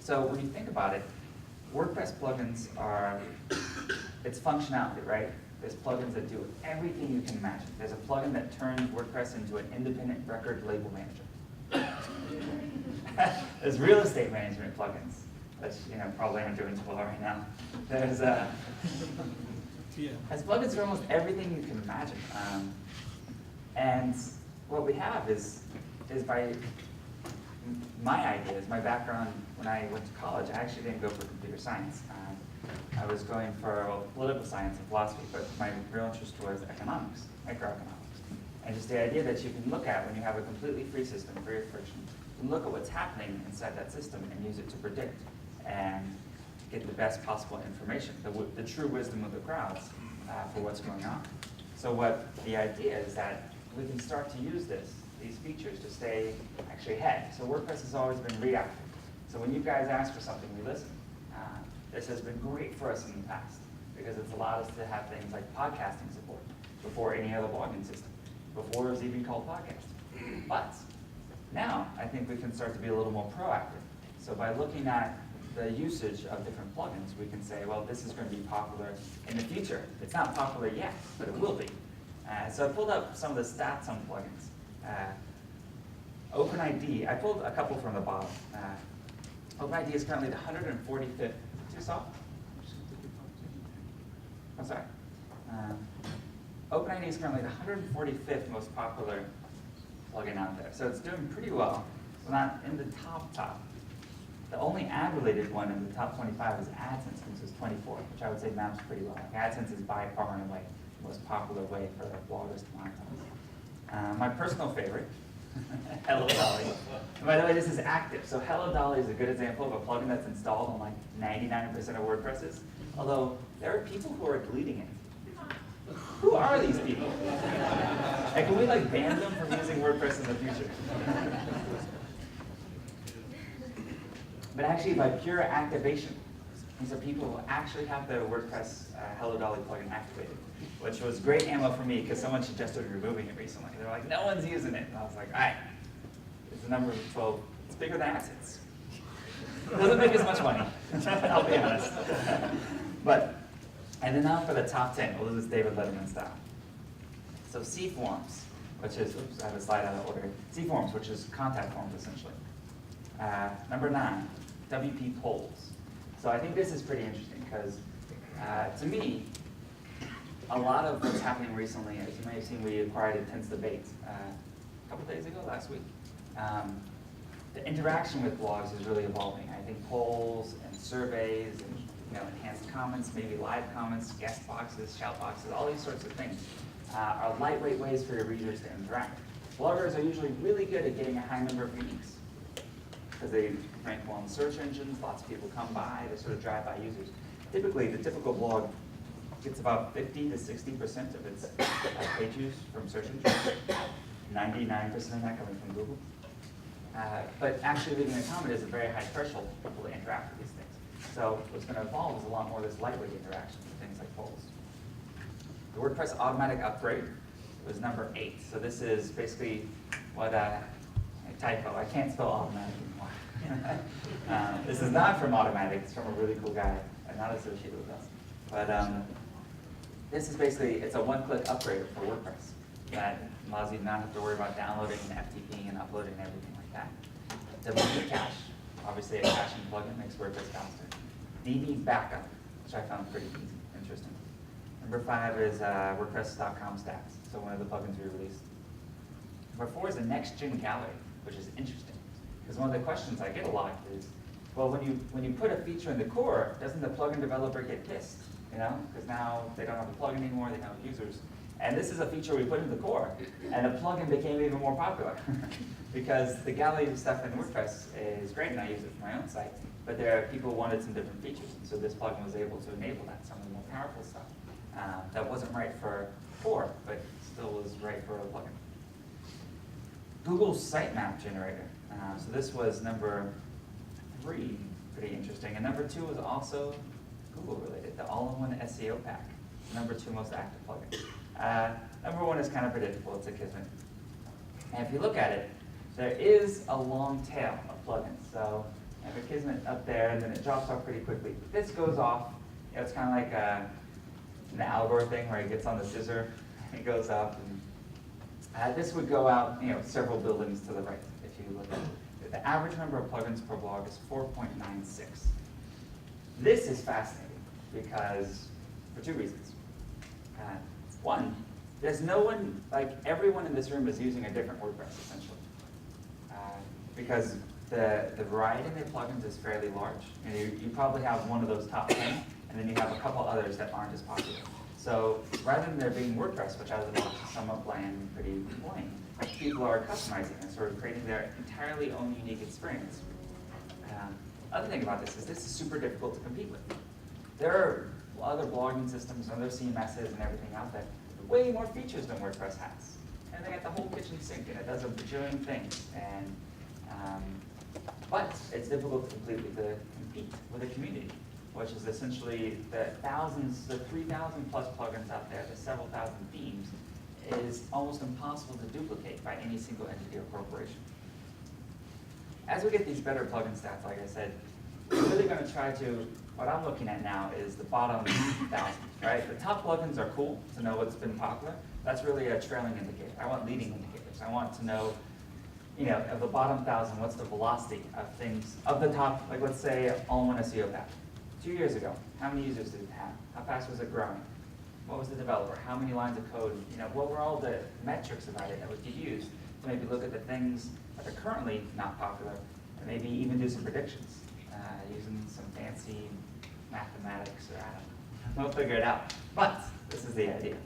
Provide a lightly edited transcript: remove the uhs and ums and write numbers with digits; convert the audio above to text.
So when you think about it, WordPress plugins are, it's functionality, right? There's plugins that do everything you can imagine. There's a plugin that turns WordPress into an independent record label manager. There's real estate management plugins, which probably aren't doing too well right now. There's plugins for almost everything you can imagine. And what we have is by my ideas, my background when I went to college, I actually didn't go for computer science. I was going for political science and philosophy, but my real interest was economics, microeconomics. And just the idea that you can look at when you have a completely free system, free of friction, you can look at what's happening inside that system and use it to predict and get the best possible information, the true wisdom of the crowds for what's going on. So what the idea is that we can start to use these features to stay actually ahead. So WordPress has always been reactive. So when you guys ask for something, we listen. This has been great for us in the past because it's allowed us to have things like podcasting support before any other blogging system, before it was even called podcasting. But now I think we can start to be a little more proactive. So by looking at the usage of different plugins, we can say, well, this is going to be popular in the future. It's not popular yet, but it will be. So I pulled up some of the stats on plugins. OpenID, I pulled a couple from the bottom. OpenID is currently the 145th. Too soft? I'm sorry. OpenID is currently the 145th most popular plugin out there. So it's doing pretty well. It's not in the top. The only ad-related one in the top 25 is AdSense, which is 24, which I would say maps pretty well. Like AdSense is by far and away the most popular way for bloggers to monetize. My personal favorite, Hello Dolly. And by the way, this is active. So Hello Dolly is a good example of a plugin that's installed on like 99% of WordPresses. Although there are people who are deleting it. Who are these people? And can we like ban them from using WordPress in the future? But actually by pure activation, these are people who actually have the WordPress Hello Dolly plugin activated, which was great ammo for me because someone suggested removing it recently. They're like, no one's using it. And I was like, all right, it's the number of 12. It's bigger than AdSense. It doesn't make as much money, I'll be honest. And then now for the top 10, we'll do this David Letterman style. So CForms, which is, oops, I have a slide out of order. CForms, which is contact forms essentially. Number 9, WP polls. So I think this is pretty interesting because to me, a lot of what's happening recently, as you may have seen, we acquired Intense Debate a couple days ago, last week. The interaction with blogs is really evolving. I think polls and surveys and enhanced comments, maybe live comments, guest boxes, shout boxes, all these sorts of things are lightweight ways for your readers to interact. Bloggers are usually really good at getting a high number of uniques because they rank well in search engines, lots of people come by, they're sort of drive-by users. Typically, the typical blog gets about 50 to 60% of its page use from search engines, 99% of that coming from Google. But actually leaving a comment is a very high threshold for people to interact with these things. So what's going to evolve is a lot more of this lightweight interaction with things like polls. The WordPress automatic upgrade was number 8. So this is basically what a typo. I can't spell automatic anymore. This is not from Automatic. It's from a really cool guy, not associated with us. But this is basically, it's a one-click upgrade for WordPress that allows you to not have to worry about downloading and FTPing and uploading and everything like that. WP Cache, obviously a caching plugin makes WordPress faster. DB Backup, which I found pretty easy, interesting. Number 5 is WordPress.com stats, so one of the plugins we released. Number 4 is the next-gen gallery, which is interesting. Because one of the questions I get a lot is, well, when you put a feature in the core, doesn't the plugin developer get pissed? Because now they don't have a plugin anymore, they have users. And this is a feature we put in the core, and the plugin became even more popular. Because the gallery stuff in WordPress is great, and I use it for my own site, but there are people who wanted some different features, and so this plugin was able to enable that, some of the more powerful stuff. That wasn't right for core, but still was right for a plugin. Google's sitemap generator. So this was number 3, pretty interesting. And number 2 was also Google related, the all-in-one SEO pack, number 2 most active plugin. Number 1 is kind of predictable, it's a Kismet. And if you look at it, there is a long tail of plugins. So Kismet up there, and then it drops off pretty quickly. This goes off, you know, it's kind of like an Al Gore thing where he gets on the scissor, and it goes up, and this would go out, you know, several buildings to the right, if you look at it. The average number of plugins per blog is 4.96. This is fascinating because, for two reasons. One, there's no one, like everyone in this room is using a different WordPress, essentially. Because the variety in the plugins is fairly large. And you probably have one of those top 10, and then you have a couple others that aren't as popular. So rather than there being WordPress, which I was about to somewhat bland and pretty plain, people are customizing and sort of creating their entirely own unique experience. Other thing about this is super difficult to compete with. There are other blogging systems, other CMSs and everything out there, with way more features than WordPress has. And they got the whole kitchen sink, and it does a bajillion things. And but it's difficult to completely compete with a community, which is essentially the thousands, the 3,000 plus plugins out there, the several thousand themes, is almost impossible to duplicate by any single entity or corporation. As we get these better plugin stats, like I said, we're really going to try to, what I'm looking at now is the bottom 1,000, right? The top plugins are cool to know what's been popular. That's really a trailing indicator. I want leading indicators. I want to know, you know, of the bottom 1,000, what's the velocity of things, of the top, like let's say all-in-one SEO pack. 2 years ago, how many users did it have? How fast was it growing? What was the developer? How many lines of code? You know, what were all the metrics about it that we could use to maybe look at the things that are currently not popular, and maybe even do some predictions using some fancy mathematics, or I don't know. We'll figure it out. But this is the idea.